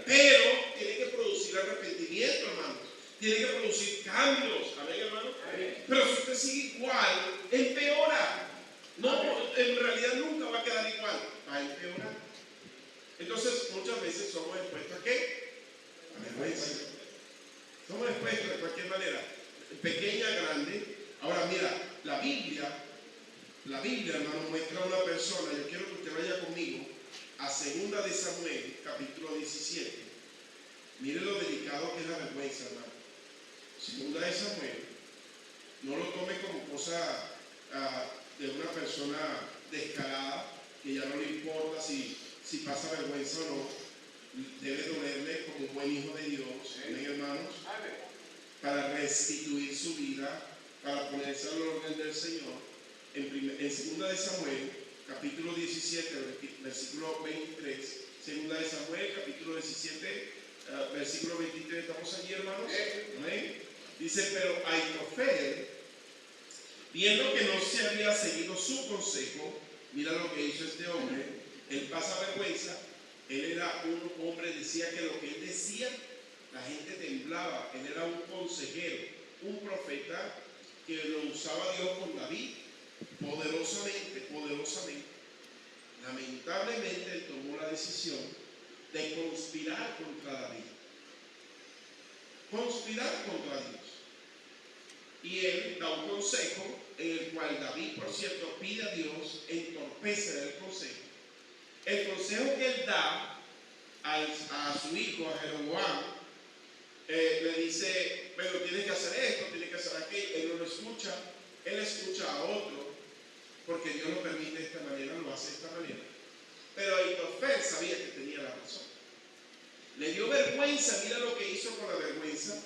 pero tiene que producir arrepentimiento, hermano, tiene que producir cambios, amén, hermano. Pero si usted sigue igual, empeora. No, en realidad nunca va a quedar igual, va a empeorar. Entonces, muchas veces somos expuestos ¿a qué? A vergüenza. Somos expuestos de cualquier manera, pequeña, grande. Ahora, mira, la Biblia, hermano, muestra a una persona. Yo quiero que usted vaya conmigo a 2 de Samuel, capítulo 17. Mire lo delicado que es la vergüenza, hermano. 2 de Samuel, no lo tome como cosa de una persona descarada, que ya no le importa si pasa vergüenza o no. Debe dolerle como un buen hijo de Dios, amén, hermanos, para restituir su vida, para ponerse al orden del Señor. En 2 de Samuel, capítulo 17, versículo 23, 2 de Samuel, capítulo 17, versículo 23, ¿estamos allí, hermanos? Amén. Dice, pero Ahitofel, viendo que no se había seguido su consejo, mira lo que hizo este hombre, él pasa vergüenza, él era un hombre, decía que lo que él decía, la gente temblaba, él era un consejero, un profeta que lo usaba Dios con David, poderosamente. Lamentablemente él tomó la decisión de conspirar contra David, conspirar contra Dios. Y él da un consejo en el cual David, por cierto, pide a Dios entorpecer el consejo. El consejo que él da a su hijo, a Jeroboam, le dice, pero tienes que hacer esto, tienes que hacer aquello. Él no lo escucha, él escucha a otro, porque Dios lo permite de esta manera, lo hace de esta manera. Pero Ahitofel sabía que tenía la razón. Le dio vergüenza, mira lo que hizo con la vergüenza.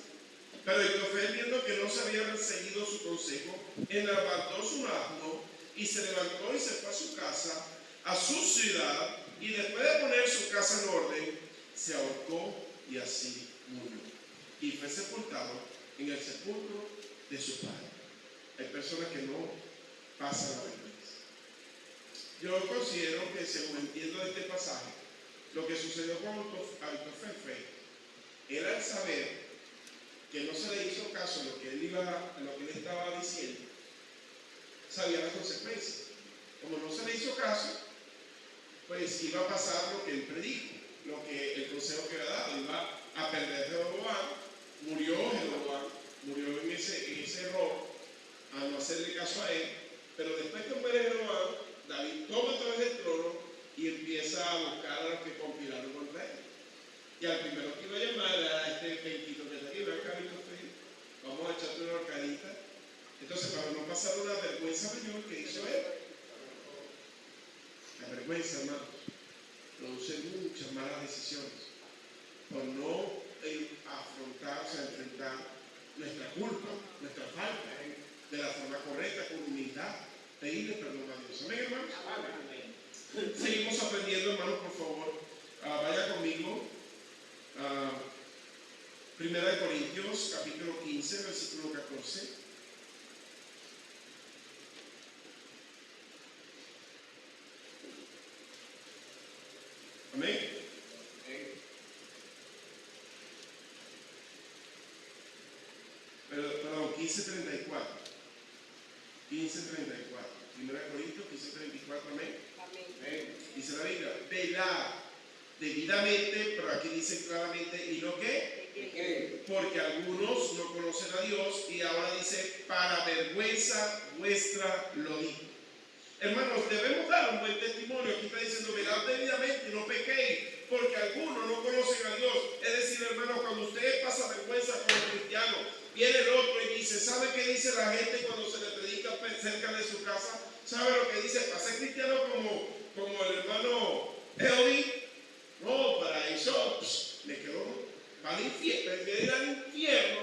Pero Ahitofel, viendo que no se había seguido su consejo, enarbató su asno y se levantó y se fue a su casa, a su ciudad, y después de poner su casa en orden, se ahorcó y así murió. Y fue sepultado en el sepulcro de su padre. Hay personas que no pasan la vergüenza. Yo considero que, según entiendo de este pasaje, lo que sucedió con Ahitofel fue, él al saber que no se le hizo caso a lo que él estaba diciendo, sabía las consecuencias. Como no se le hizo caso, pues iba a pasar lo que él predijo, lo que el consejo que le ha dado, iba a perder Jeroboam, murió en ese error, a no hacerle caso a él, pero después que muere Jeroboam, David toma otra vez el trono y empieza a buscar a los que conspiraron contra él. Y al primero que iba a llamar a este pequeñito que está aquí, vamos a echarte una horcadita. Entonces, para no pasar una vergüenza mayor, ¿qué hizo él? La vergüenza, hermanos, produce muchas malas decisiones por no enfrentar nuestra culpa, nuestra falta, de la forma correcta, con humildad, pedirle perdón a Dios. Amén, hermanos. Seguimos aprendiendo, hermanos, por favor. Vaya conmigo Primera de Corintios, capítulo 15, versículo 14. Amén. Perdón, 15:34. 15:34. Primera de Corintios 15:34. Amén. Amén. Dice la Biblia, velad debidamente, pero aquí dice claramente, ¿y no qué? Porque algunos no conocen a Dios, y ahora dice, para vergüenza vuestra lo digo. Hermanos, debemos dar un buen testimonio. Aquí está diciendo, velad debidamente y no pequéis, porque algunos no conocen a Dios. Es decir, hermanos, cuando usted pasa vergüenza como cristiano, viene el otro y dice, ¿sabe qué dice la gente cuando se le predica cerca de su casa? ¿Sabe lo que dice? Para ser cristiano como el hermano Elvi, no, para eso me quedó para el infierno. Prefiero ir al infierno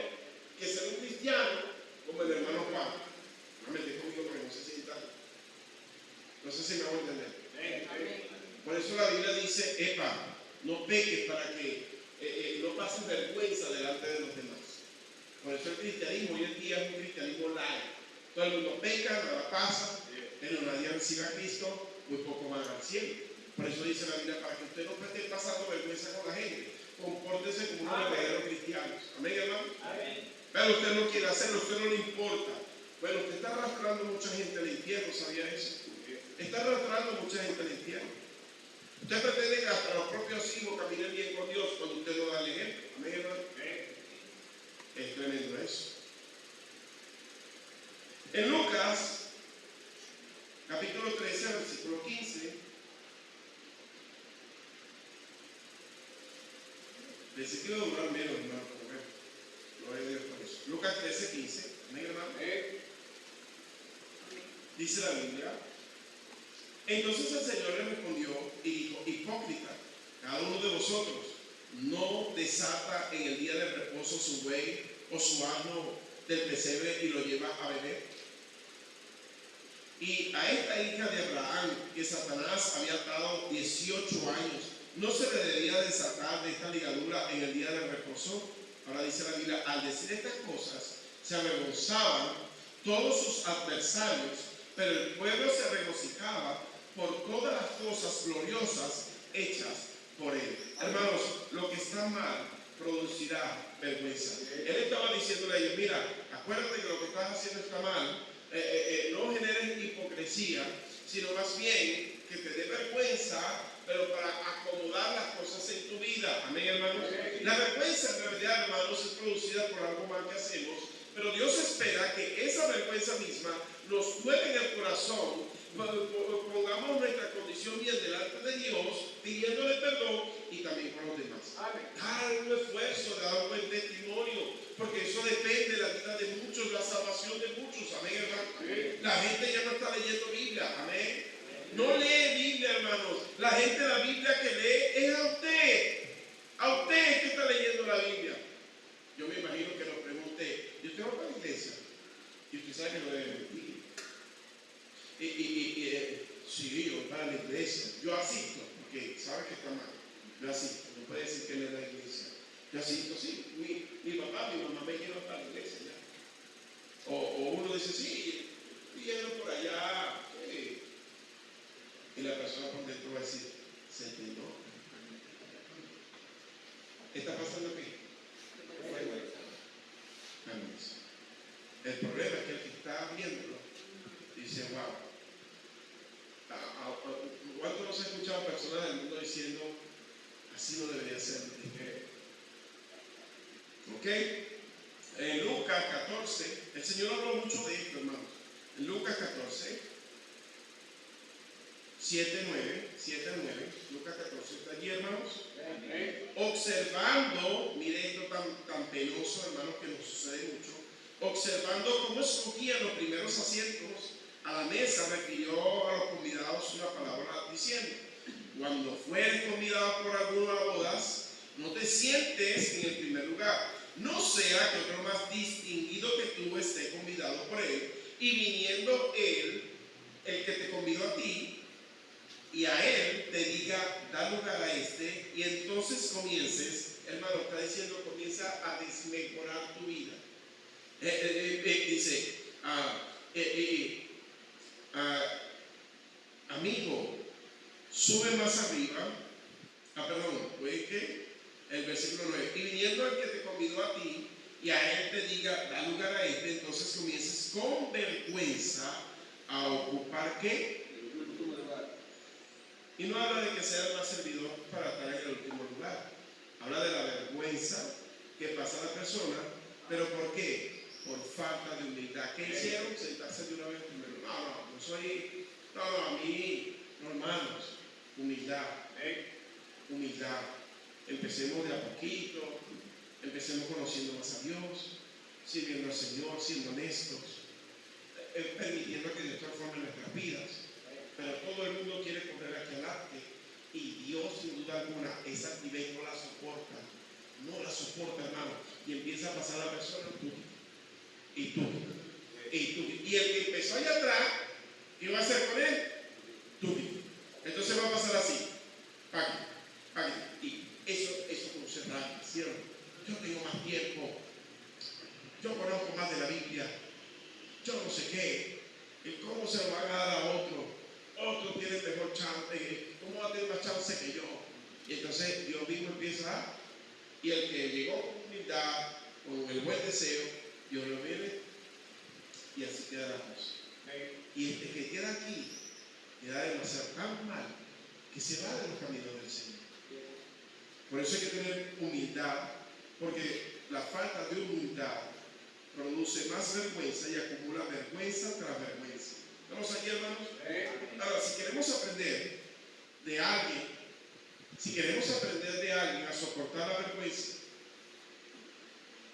que ser un cristiano como el hermano Juan. No me dejó conmigo porque no sé si está. No sé si me voy a entender. Por eso la Biblia dice, epa, no peques para que no pases vergüenza delante de los demás. Por eso el cristianismo hoy en día es un cristianismo light. Todo el mundo peca, nada pasa, pero nadie recibe a Cristo, muy poco van al cielo. Por eso dice la Biblia, para que usted no esté pasando vergüenza con la gente, compórtese como unos verdaderos cristianos. Amén, hermano. Amén. Pero usted no quiere hacerlo, a usted no le importa. Bueno, usted está arrastrando mucha gente al infierno, ¿sabía eso? Está arrastrando mucha gente al infierno. Usted pretende que hasta los propios hijos caminen bien con Dios cuando usted no da el ejemplo. Amén, hermano. Es tremendo eso. En Lucas, capítulo 13, versículo 15. Pensé que iba a durar menos, hermano, pero bueno, gloria a Dios por eso. Lucas 13, 15. Amén, hermano. Dice la Biblia. Entonces el Señor le respondió y dijo, hipócrita, cada uno de vosotros no desata en el día del reposo su buey o su asno del pesebre y lo lleva a beber. Y a esta hija de Abraham, que Satanás había atado 18 años, ¿no se le debía desatar de esta ligadura en el día del reposo? Ahora dice la Biblia, al decir estas cosas, se avergonzaban todos sus adversarios, pero el pueblo se regocijaba por todas las cosas gloriosas hechas por él. Hermanos, lo que está mal producirá vergüenza. Él estaba diciéndole a ellos, mira, acuérdate que lo que estás haciendo está mal, no generes hipocresía, sino más bien que te dé vergüenza, pero para acomodar las cosas en tu vida. Amén, hermanos. La vergüenza en realidad, hermanos, es producida por algo mal que hacemos, pero Dios espera que esa vergüenza misma nos duele en el corazón, pongamos nuestra condición bien delante de Dios, pidiéndole perdón y también por los demás. Dar un esfuerzo de dar un buen testimonio, porque eso depende de la vida de muchos, la salvación de muchos. Amén, hermano. La gente ya no está leyendo Biblia. Amén. No lee Biblia, hermanos. La gente de la Biblia que lee es a usted. A usted que está leyendo la Biblia. Yo me imagino que nos pregunte, ¿y usted va para la iglesia? Y usted sabe que no debe mentir. Sí, yo voy para la iglesia. Yo asisto, porque sabe que está mal. Yo asisto. No puede decir que no es la iglesia. Yo asisto, sí. Mi papá, mi mamá me llevan para la iglesia ya. O uno dice, sí, yendo por allá. Y la persona por dentro va a decir, ¿se entendió? ¿Está pasando qué? El problema es que el que está viéndolo dice, wow. ¿Cuánto nos ha escuchado personas del mundo diciendo, así no debería ser? ¿Ok? En Lucas 14, el Señor habló mucho de esto, hermanos. En Lucas 14, 7, 9, Lucas 14, ¿está allí, hermanos? Observando, mire esto tan penoso, hermanos, que nos sucede mucho. Observando cómo escogían los primeros asientos a la mesa, refirió a los convidados una palabra diciendo, cuando fueres convidado por alguna de las bodas, no te sientes en el primer lugar, no sea que otro más distinguido que tú esté convidado por él, y viniendo él, el que te convidó a ti, y a él te diga, da lugar a este, y entonces comiences hermano, está diciendo, comienza a desmejorar tu vida. Dice, amigo, sube más arriba. Perdón, pues que el versículo 9. Y viniendo el que te convidó a ti y a él te diga, da lugar a este, entonces comiences con vergüenza a ocupar ¿qué? Y no habla de que sea el más servidor para estar en el último lugar. Habla de la vergüenza que pasa a la persona, pero ¿por qué? Por falta de humildad. ¿Qué hicieron? Sentarse de una vez primero. No, a mí, no, hermanos, humildad. Humildad. Empecemos de a poquito, empecemos conociendo más a Dios, sirviendo al Señor, siendo honestos, permitiendo que Dios transforme nuestras vidas. Pero todo el mundo quiere correr hacia adelante y Dios, sin duda alguna, esa actividad no la soporta, hermano. Y empieza a pasar la persona, tú. Y el que empezó allá atrás, ¿qué va a hacer con él? Tú. Entonces va a pasar así. Pague. Y eso como se trata, ¿cierto? Yo tengo más tiempo. Yo conozco más de la Biblia. Yo no sé qué. ¿Cómo se lo van a dar a otro? Otro tiene mejor chance. ¿Cómo va a tener más chance que yo? Y entonces Dios mismo empieza y el que llegó con humildad, con el buen deseo, Dios lo viene y así queda la cosa. Y el que queda aquí queda demasiado tan mal que se va de los caminos del Señor. Por eso hay que tener humildad, porque la falta de humildad produce más vergüenza y acumula vergüenza tras vergüenza. ¿Estamos aquí, hermanos? Ahora, si queremos aprender de alguien, a soportar la vergüenza,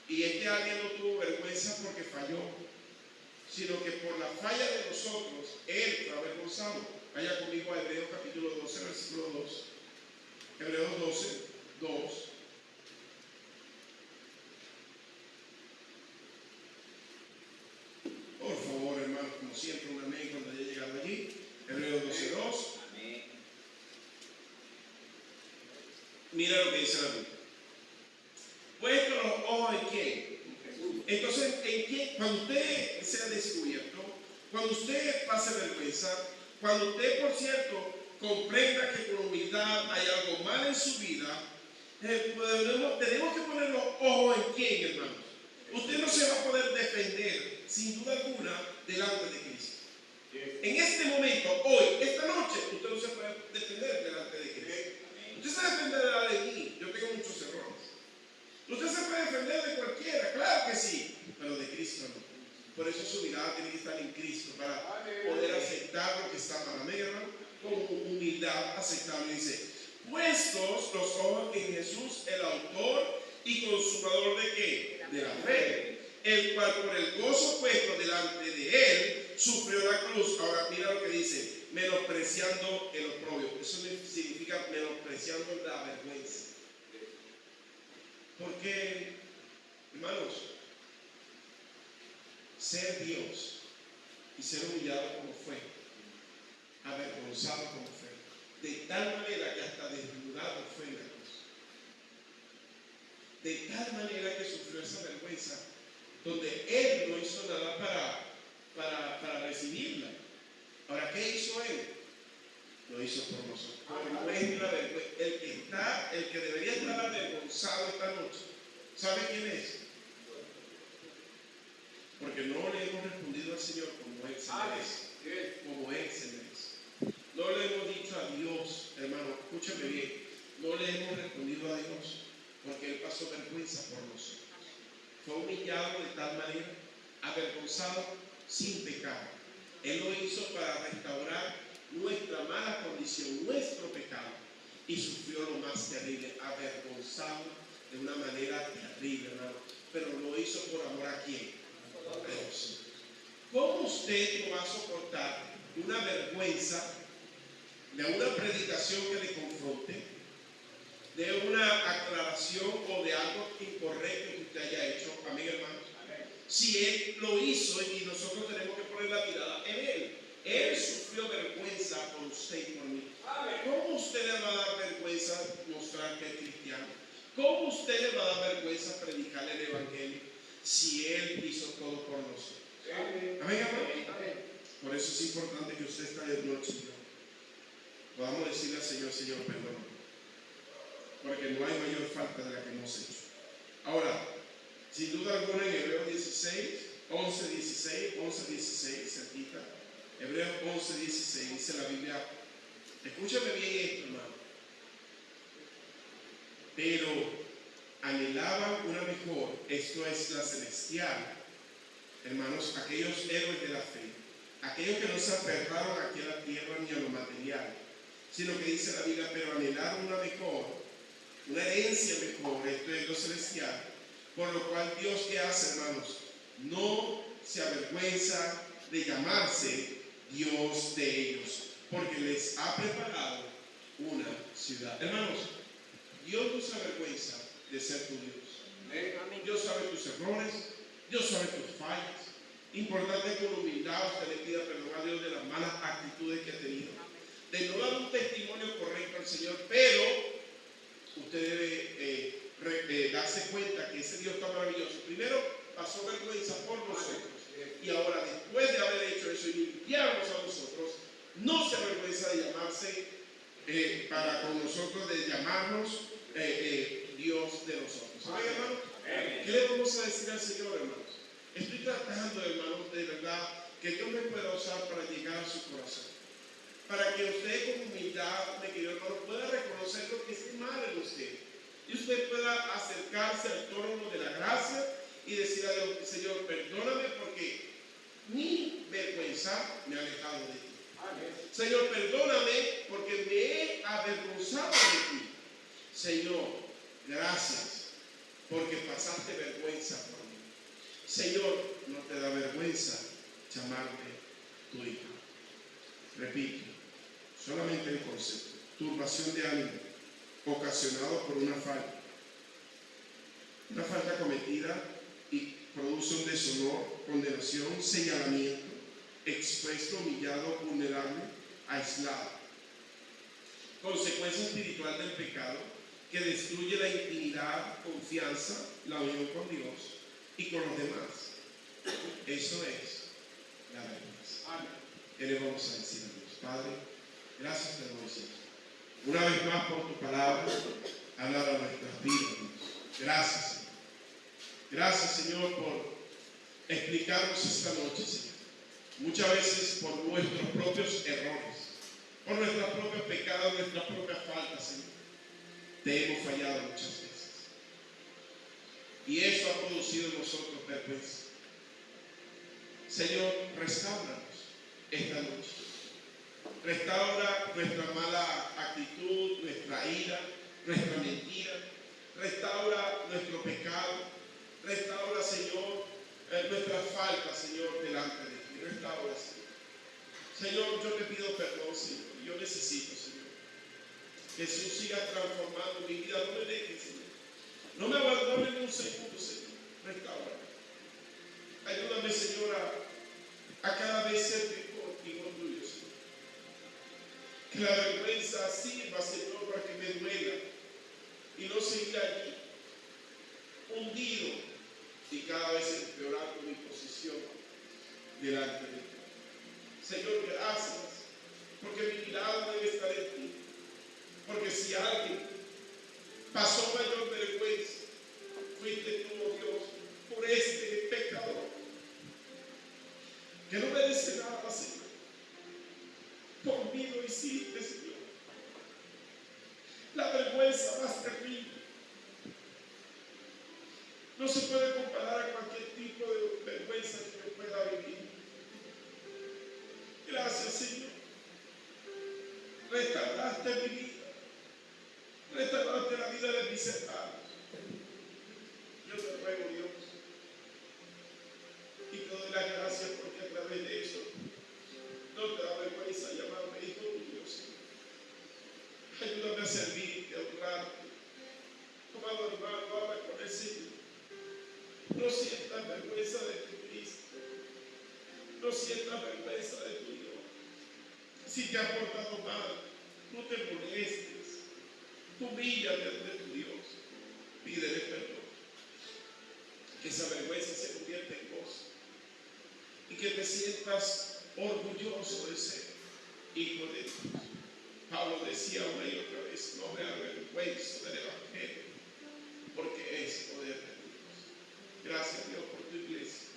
y este alguien no tuvo vergüenza porque falló, sino que por la falla de nosotros, él fue avergonzado. Vaya conmigo a Hebreos capítulo 12, versículo 2. Hebreos 12, 2. Por favor, hermanos, como siempre, un amén cuando haya llegado allí. Hebreos 12, 2. Amén. Mira lo que dice la Biblia. Puesto los ojos en quién. Entonces, ¿en quién? Cuando usted sea descubierto, cuando usted pase vergüenza, cuando usted, por cierto, comprenda que con humildad hay algo mal en su vida, tenemos que poner los ojos en quién, hermanos. Usted no se va a poder defender, sin duda alguna, delante de Cristo. En este momento, hoy, esta noche, usted no se puede defender delante de Cristo. Usted se defenderá de mí. Yo tengo muchos errores. Usted se puede defender de cualquiera, claro que sí, pero de Cristo no. Por eso su mirada tiene que estar en Cristo para poder aceptar lo que está para mí, hermano, con humildad aceptable. Dice, puestos los ojos en Jesús, el autor y consumador de ¿qué? De la fe, el cual por el gozo puesto delante de él sufrió la cruz. Ahora mira lo que dice, menospreciando el oprobio. Eso significa menospreciando la vergüenza. Porque, hermanos, ser Dios y ser humillado como fue, avergonzado como fue, de tal manera que hasta desnudado fue en la cruz, de tal manera que sufrió esa vergüenza, donde Él no hizo nada para recibirla. Ahora, ¿qué hizo Él? Lo hizo por nosotros. El que debería estar avergonzado esta noche, ¿sabe quién es? Porque no le hemos respondido al Señor como Él se merece. Como Él se merece. No le hemos dicho a Dios, hermano, escúchame bien, no le hemos respondido a Dios porque Él pasó vergüenza por nosotros. Fue humillado de tal manera, avergonzado sin pecado. Él lo hizo para restaurar nuestra mala condición, nuestro pecado, y sufrió lo más terrible, avergonzado de una manera terrible, hermano. Pero lo hizo por amor a quién? A Dios. ¿Cómo usted no va a soportar una vergüenza de una predicación que le confronte, de una aclaración o de algo incorrecto que usted haya hecho? Amén, hermanos. Si Él lo hizo y nosotros tenemos que poner la mirada en Él. Él sufrió vergüenza por usted y por mí. ¿Cómo usted le va a dar vergüenza mostrar que es cristiano? ¿Cómo usted le va a dar vergüenza predicarle el evangelio si Él hizo todo por nosotros? Amén, amén. Por eso es importante que usted esta noche podamos decirle al Señor, Señor, perdón, porque no hay mayor falta de la que hemos hecho. Ahora, sin duda alguna, en Hebreos 11:16, cerquita, Hebreos 11:16, dice la Biblia, escúchame bien esto, hermano, pero anhelaban una mejor, esto es la celestial, hermanos, aquellos héroes de la fe, aquellos que no se aferraron aquí a la tierra ni a lo material, sino que dice la Biblia, pero anhelaron una mejor, una herencia mejor, esto es lo celestial, por lo cual Dios, ¿qué hace, hermanos? No se avergüenza de llamarse Dios de ellos, porque les ha preparado una ciudad. Hermanos, Dios no se avergüenza de ser tu Dios. Dios sabe tus errores, Dios sabe tus fallas. Importante que con humildad usted le pida perdón a Dios de las malas actitudes que ha tenido, de no dar un testimonio correcto al Señor, pero usted debe darse cuenta que ese Dios tan maravilloso, primero pasó vergüenza por nosotros, y ahora después de haber hecho eso y limpiarnos a nosotros, no se avergüenza de llamarse para con nosotros, de llamarnos Dios de nosotros. ¿Saben, hermanos? ¿Qué le vamos a decir al Señor, hermanos? Estoy tratando, hermanos, de verdad, que Dios me pueda usar para llegar a su corazón, para que usted con humildad, mi querido hermano, pueda reconocer lo que esté mal en usted, y usted pueda acercarse al trono de la gracia y decir a Dios, Señor, perdóname porque mi vergüenza me ha alejado de ti. Señor, perdóname porque me he avergonzado de ti. Señor, gracias porque pasaste vergüenza por mí. Señor, no te da vergüenza llamarte tu hijo. Repito, solamente el concepto: turbación de ánimo ocasionado por una falta cometida y produce un deshonor, condenación, señalamiento, expuesto, humillado, vulnerable, aislado. Consecuencia espiritual del pecado que destruye la intimidad, confianza, la unión con Dios y con los demás. Eso es la vergüenza. ¿Qué le vamos a decir a Dios? Padre, gracias te doy, Señor, una vez más por tu palabra, hablar a nuestras vidas, Dios. Gracias, Señor. Gracias, Señor, por explicarnos esta noche, Señor. Muchas veces por nuestros propios errores, por nuestros propios pecados, nuestras propias faltas, Señor, te hemos fallado muchas veces. Y eso ha producido en nosotros vergüenza. Señor, restauranos esta noche. Restaura nuestra mala actitud, nuestra ira, nuestra mentira. Restaura nuestro pecado. Restaura, Señor, nuestras faltas, Señor, delante de ti. Restaura, Señor. Señor, yo te pido perdón, Señor. Yo necesito, Señor. Jesús, siga transformando mi vida. No me dejes, Señor. No me abandones ni un segundo, Señor. Restaura. Ayúdame, Señor, a cada vez ser mejor hijo tuyo, Señor. Que la vergüenza sirva, Señor, para que me duela y no seguir allí, hundido y cada vez empeorando mi posición delante de ti. Señor, gracias, porque mi mirada debe estar en ti. Porque si alguien pasó mayor vergüenza, fuiste tú, oh Dios, por este pecador que no merece nada, Señor. Por mí lo hiciste, Señor. La vergüenza más terrible no se puede comparar a cualquier tipo de vergüenza que yo pueda vivir. Gracias, Señor. Restauraste mi vida. Restauraste la vida de mis hermanos. Yo te ruego, Dios, y te doy las gracias porque a través de eso no te da vergüenza llamarme hijo tuyo, Señor. Ayúdame a servirte, a honrarte. Amado hermano, habla con el Señor. No sientas vergüenza de tu Cristo. No sientas vergüenza de tu Dios. Si te ha portado mal, no te molestes. Humíllate ante tu Dios. Pídele perdón. Que esa vergüenza se convierta en gozo. Y que te sientas orgulloso de ser hijo de Dios. Pablo decía una y otra vez, no me avergüenzo del Evangelio, porque es poder de Dios. Gracias, Dios, por tu iglesia,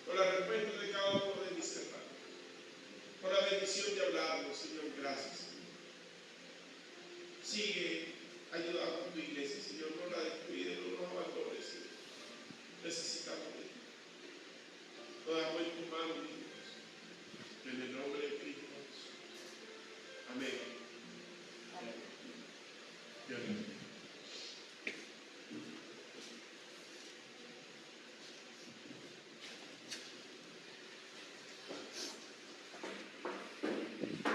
por la respuesta de cada uno de mis hermanos, por la bendición de hablarnos, Señor. Gracias, Señor. Sigue ayudando a tu iglesia, Señor. No la descuides, no nos abandones, Señor. Necesitamos de ti. Lo damos en tu mano, mi Dios. En el nombre